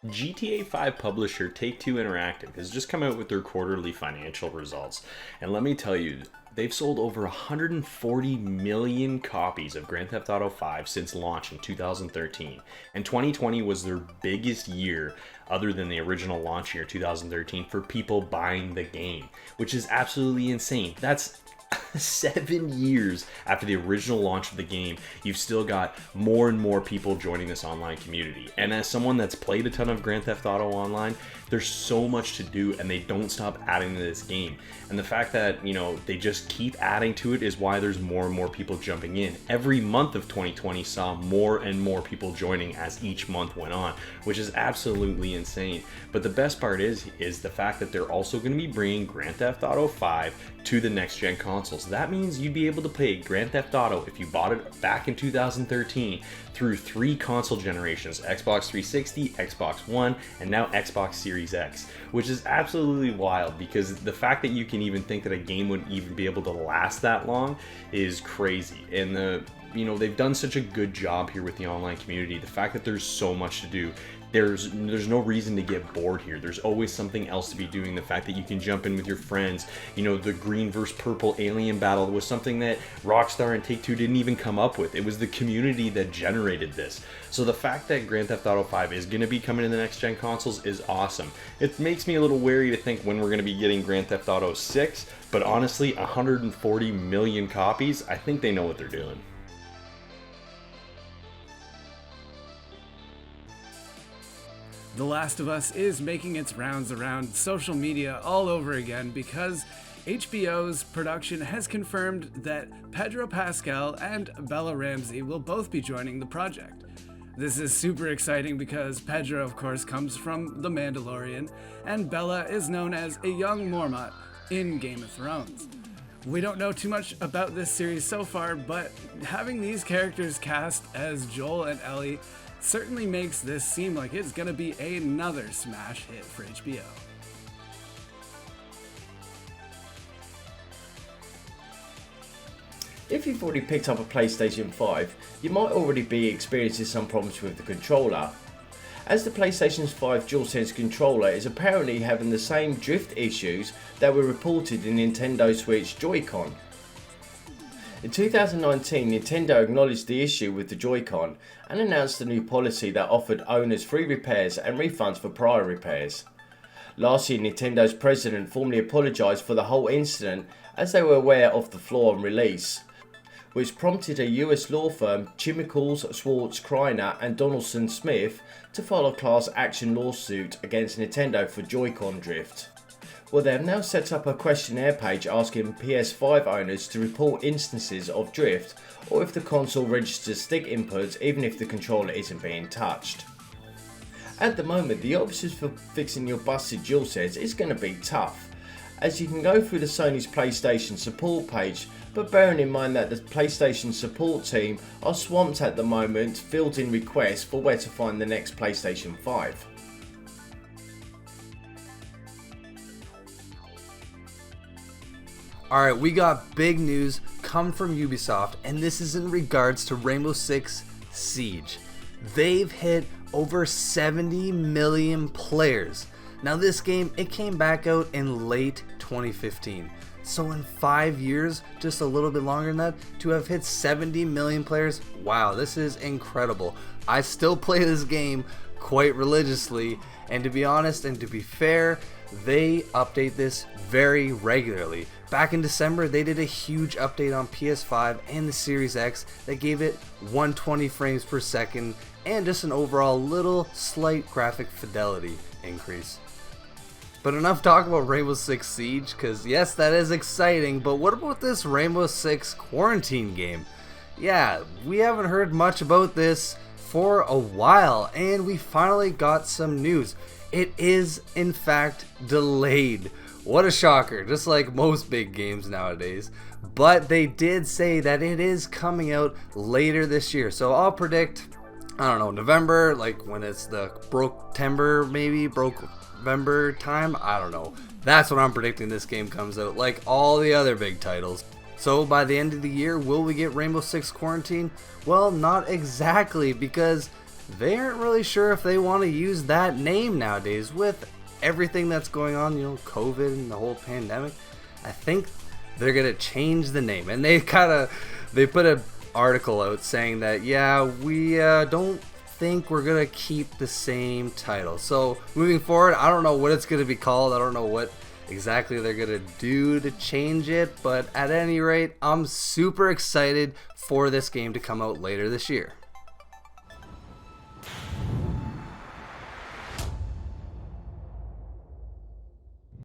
GTA 5 publisher Take-Two Interactive has just come out with their quarterly financial results. And let me tell you, they've sold over 140 million copies of Grand Theft Auto 5 since launch in 2013. And 2020 was their biggest year other than the original launch year 2013 for people buying the game, which is absolutely insane. That's 7 years after the original launch of the game, you've still got more and more people joining this online community. And as someone that's played a ton of Grand Theft Auto Online, there's so much to do and they don't stop adding to this game. And the fact that, they just keep adding to it is why there's more and more people jumping in. Every month of 2020 saw more and more people joining as each month went on, which is absolutely insane. But the best part is the fact that they're also going to be bringing Grand Theft Auto 5 to the next gen consoles. That means you'd be able to play Grand Theft Auto if you bought it back in 2013 through 3 console generations: Xbox 360, Xbox One, and now Xbox Series X, which is absolutely wild because the fact that you can even think that a game would even be able to last that long is crazy. And they've done such a good job here with the online community. The fact that there's so much to do, there's no reason to get bored here. There's always something else to be doing. The fact that you can jump in with your friends, the green versus purple alien battle was something that Rockstar and Take-Two didn't even come up with. It was the community that generated this. So the fact that Grand Theft Auto 5 is going to be coming to the next gen consoles is awesome. It makes me a little wary to think when we're going to be getting Grand Theft Auto 6, but honestly, 140 million copies, I think they know what they're doing. The Last of Us is making its rounds around social media all over again because HBO's production has confirmed that Pedro Pascal and Bella Ramsey will both be joining the project. This is super exciting because Pedro, of course, comes from The Mandalorian, and Bella is known as a young Mormont in Game of Thrones. We don't know too much about this series so far, but having these characters cast as Joel and Ellie certainly makes this seem like it's gonna be another smash hit for HBO. If you've already picked up a PlayStation 5, you might already be experiencing some problems with the controller, as the PlayStation 5 DualSense controller is apparently having the same drift issues that were reported in Nintendo Switch Joy-Con. In 2019, Nintendo acknowledged the issue with the Joy-Con and announced a new policy that offered owners free repairs and refunds for prior repairs. Last year, Nintendo's president formally apologised for the whole incident as they were aware of the flaw on release, which prompted a US law firm, Chimicals, Schwartz, Kreiner and Donaldson Smith, to file a class action lawsuit against Nintendo for Joy-Con drift. Well, they have now set up a questionnaire page asking PS5 owners to report instances of drift or if the console registers stick inputs even if the controller isn't being touched. At the moment, the options for fixing your busted DualSense is going to be tough, as you can go through the Sony's PlayStation support page, but bearing in mind that the PlayStation support team are swamped at the moment fielding requests for where to find the next PlayStation 5. Alright, we got big news come from Ubisoft, and this is in regards to Rainbow Six Siege. They've hit over 70 million players. Now this game, it came back out in late 2015. So in 5 years, just a little bit longer than that, to have hit 70 million players, wow, this is incredible. I still play this game quite religiously, and to be honest and to be fair, they update this very regularly. Back in December, they did a huge update on PS5 and the Series X that gave it 120 frames per second and just an overall little slight graphic fidelity increase. But enough talk about Rainbow Six Siege, because yes, that is exciting, but what about this Rainbow Six Quarantine game? Yeah, we haven't heard much about this for a while, and we finally got some news. It is, in fact, delayed. What a shocker, just like most big games nowadays. But they did say that it is coming out later this year. So I'll predict, I don't know, November, like when it's the Broke-tember maybe, Broke-vember time, I don't know. That's when I'm predicting this game comes out, like all the other big titles. So by the end of the year, will we get Rainbow Six Quarantine? Well, not exactly, because they aren't really sure if they want to use that name nowadays with everything that's going on, COVID and the whole pandemic. I think they're gonna change the name, and they put an article out saying that we don't think we're gonna keep the same title. So moving forward, I don't know what it's gonna be called. I don't know what exactly they're gonna do to change it, but at any rate, I'm super excited for this game to come out later this year.